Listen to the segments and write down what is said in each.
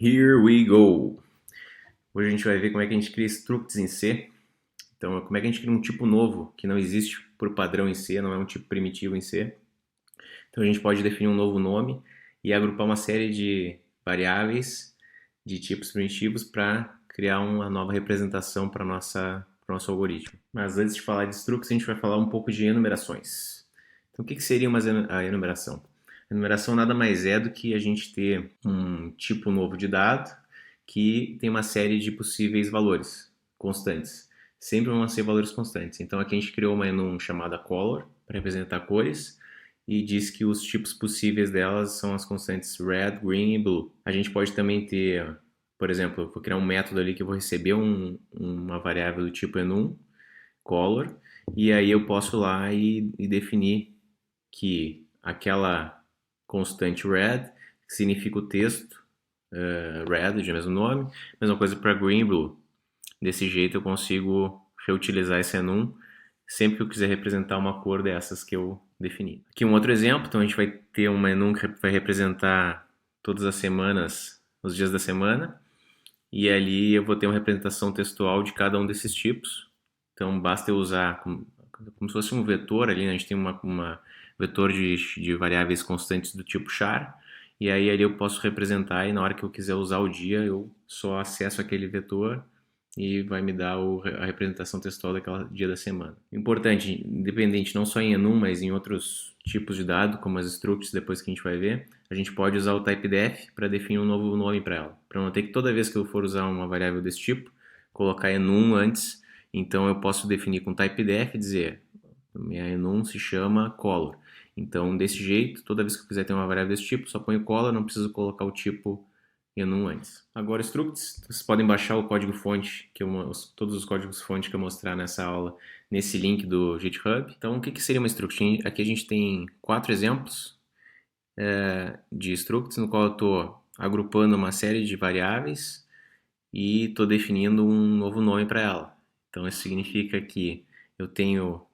Here we go! Hoje a gente vai ver como é que a gente cria structs em C. Então, como é que a gente cria um tipo novo que não existe por padrão em C, não é um tipo primitivo em C. Então, a gente pode definir um novo nome e agrupar uma série de variáveis de tipos primitivos para criar uma nova representação para o nosso algoritmo. Mas antes de falar de structs, a gente vai falar um pouco de enumerações. Então, o que seria a enumeração? A enumeração nada mais é do que a gente ter um tipo novo de dado que tem uma série de possíveis valores constantes. Sempre vão ser valores constantes. Então aqui a gente criou uma enum chamada color para representar cores e diz que os tipos possíveis delas são as constantes red, green e blue. A gente pode também ter, por exemplo, eu vou criar um método ali que eu vou receber uma variável do tipo enum, color, e aí eu posso ir lá e definir que aquela constante red significa o texto red, de mesmo nome, mesma coisa para green e blue. Desse jeito eu consigo reutilizar esse enum sempre que eu quiser representar uma cor dessas que eu defini. Aqui um outro exemplo, então a gente vai ter uma enum que vai representar todas as semanas, os dias da semana, e ali eu vou ter uma representação textual de cada um desses tipos. Então basta eu usar como se fosse um vetor ali, né? A gente tem uma vetor de variáveis constantes do tipo char, e aí ali eu posso representar e na hora que eu quiser usar o dia eu só acesso aquele vetor e vai me dar a representação textual daquele dia da semana. Importante, independente não só em enum, mas em outros tipos de dado, como as structs, depois que a gente vai ver, a gente pode usar o typedef para definir um novo nome para ela. Para não ter que toda vez que eu for usar uma variável desse tipo, colocar enum antes, então eu posso definir com typedef e dizer minha enum se chama color. Então, desse jeito, toda vez que eu quiser ter uma variável desse tipo, só ponho color, não preciso colocar o tipo enum antes. Agora, structs, vocês podem baixar o código-fonte, todos os códigos-fonte que eu mostrar nessa aula, nesse link do GitHub. Então, o que seria uma struct? Aqui a gente tem 4 exemplos de structs, no qual eu estou agrupando uma série de variáveis e estou definindo um novo nome para ela. Então, isso significa que eu tenho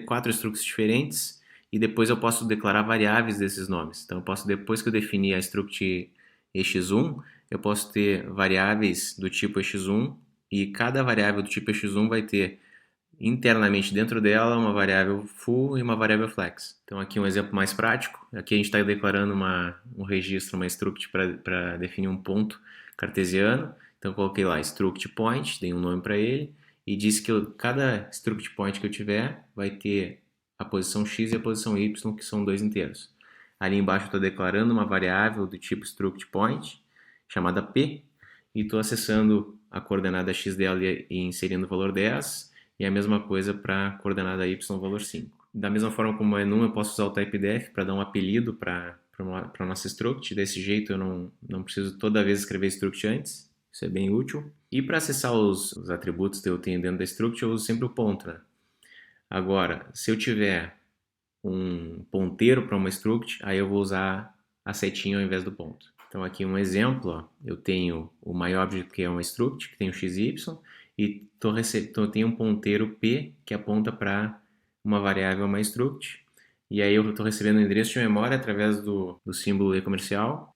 4 structs diferentes e depois eu posso declarar variáveis desses nomes. Então, eu posso, depois que eu definir a struct x1, eu posso ter variáveis do tipo x1 e cada variável do tipo x1 vai ter internamente dentro dela uma variável full e uma variável flex. Então aqui um exemplo mais prático, aqui a gente está declarando um registro, uma struct para definir um ponto cartesiano, então eu coloquei lá struct point, dei um nome para ele, e disse que cada struct point que eu tiver vai ter a posição x e a posição y, que são dois inteiros. Ali embaixo eu estou declarando uma variável do tipo struct point, chamada p, e estou acessando a coordenada x dela e inserindo o valor 10, e a mesma coisa para a coordenada y, valor 5. Da mesma forma como é enum, eu posso usar o typedef para dar um apelido para a nossa struct. Desse jeito eu não preciso toda vez escrever struct antes. Isso é bem útil. E para acessar os atributos que eu tenho dentro da struct, eu uso sempre o pointer. Né? Agora, se eu tiver um ponteiro para uma struct, aí eu vou usar a setinha ao invés do ponto. Então aqui um exemplo, ó, eu tenho o myObject, que é uma struct, que tem o x e y, e tenho um ponteiro p que aponta para uma variável myStruct, e aí eu estou recebendo o endereço de memória através do símbolo e comercial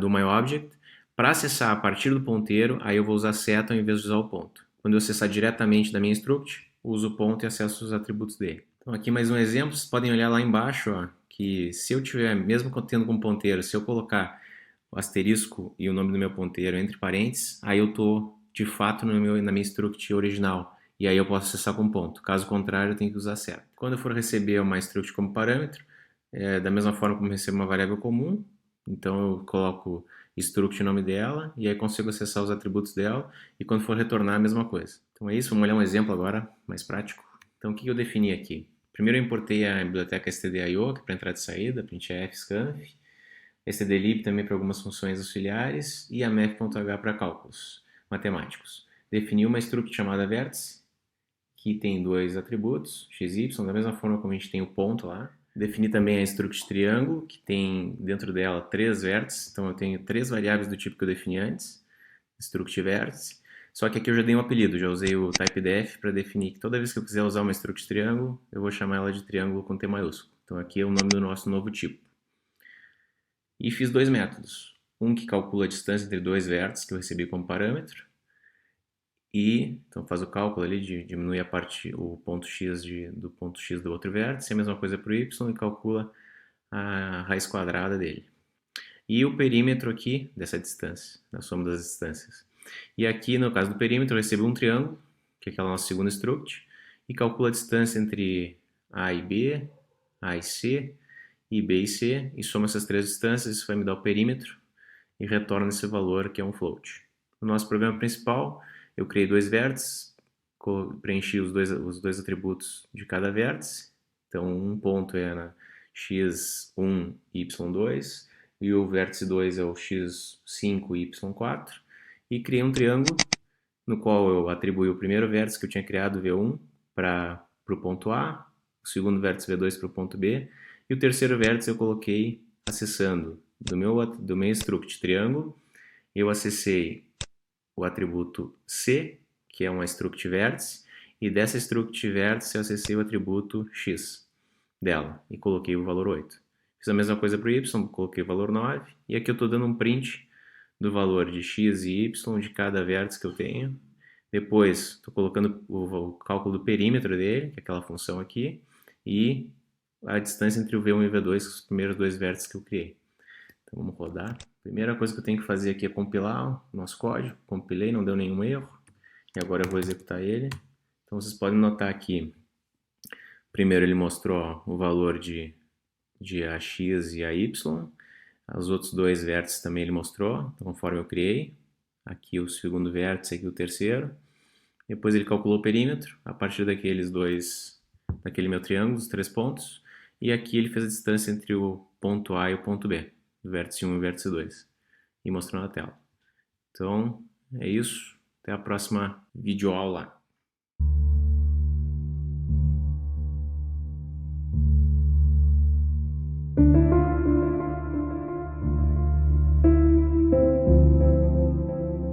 do myObject. Para acessar a partir do ponteiro, aí eu vou usar seta ao invés de usar o ponto. Quando eu acessar diretamente da minha struct, uso o ponto e acesso os atributos dele. Então aqui mais um exemplo, vocês podem olhar lá embaixo, ó, que se eu tiver, mesmo tendo com ponteiro, se eu colocar o asterisco e o nome do meu ponteiro entre parênteses, aí eu estou de fato na minha struct original, e aí eu posso acessar com ponto. Caso contrário, eu tenho que usar seta. Quando eu for receber uma struct como parâmetro, da mesma forma como eu recebo uma variável comum, então eu coloco struct o nome dela, e aí consigo acessar os atributos dela, e quando for retornar, a mesma coisa. Então é isso, vamos olhar um exemplo agora, mais prático. Então o que eu defini aqui? Primeiro eu importei a biblioteca stdio, que é para entrada e saída, printf, scanf, stdlib também para algumas funções auxiliares, e a math.h para cálculos matemáticos. Defini uma struct chamada vértice, que tem dois atributos, x e y, da mesma forma como a gente tem o ponto lá. Defini também a struct triângulo, que tem dentro dela 3 vértices, então eu tenho 3 variáveis do tipo que eu defini antes, struct vértice. Só que aqui eu já dei um apelido, já usei o typedef para definir que toda vez que eu quiser usar uma struct triângulo, eu vou chamar ela de triângulo com T maiúsculo. Então aqui é o nome do nosso novo tipo. E fiz dois métodos. um que calcula a distância entre dois vértices que eu recebi como parâmetro, e então faz o cálculo ali, diminui o ponto x do ponto x do outro vértice, a mesma coisa para o y, e calcula a raiz quadrada dele. E o perímetro aqui dessa distância, da soma das distâncias. E aqui, no caso do perímetro, eu recebo um triângulo, que é aquela nossa segunda struct, e calcula a distância entre A e B, A e C, e B e C, e soma essas três distâncias, isso vai me dar o perímetro, e retorna esse valor que é um float. No nosso programa principal, eu criei dois vértices, preenchi os dois atributos de cada vértice, então um ponto é na x1 e y2, e o vértice 2 é o x5 e y4, e criei um triângulo no qual eu atribuí o primeiro vértice que eu tinha criado, V1, para o ponto A, o segundo vértice V2 para o ponto B, e o terceiro vértice eu coloquei acessando do meu struct triângulo, eu acessei o atributo C, que é uma struct vértice, e dessa struct vértice eu acessei o atributo X dela e coloquei o valor 8. Fiz a mesma coisa para o Y, coloquei o valor 9, e aqui eu estou dando um print do valor de X e Y de cada vértice que eu tenho. Depois estou colocando o cálculo do perímetro dele, que é aquela função aqui, e a distância entre o V1 e o V2, os primeiros dois vértices que eu criei. Então vamos rodar. Primeira coisa que eu tenho que fazer aqui é compilar o nosso código. Compilei, não deu nenhum erro. E agora eu vou executar ele. Então vocês podem notar aqui, primeiro ele mostrou o valor de AX e AY. Os outros dois vértices também ele mostrou, então, conforme eu criei. Aqui o segundo vértice, aqui o terceiro. Depois ele calculou o perímetro, a partir daquele meu triângulo, os 3 pontos. E aqui ele fez a distância entre o ponto A e o ponto B, do vértice 1 e o vértice 2. E mostrou na tela. Então, é isso. Até a próxima videoaula.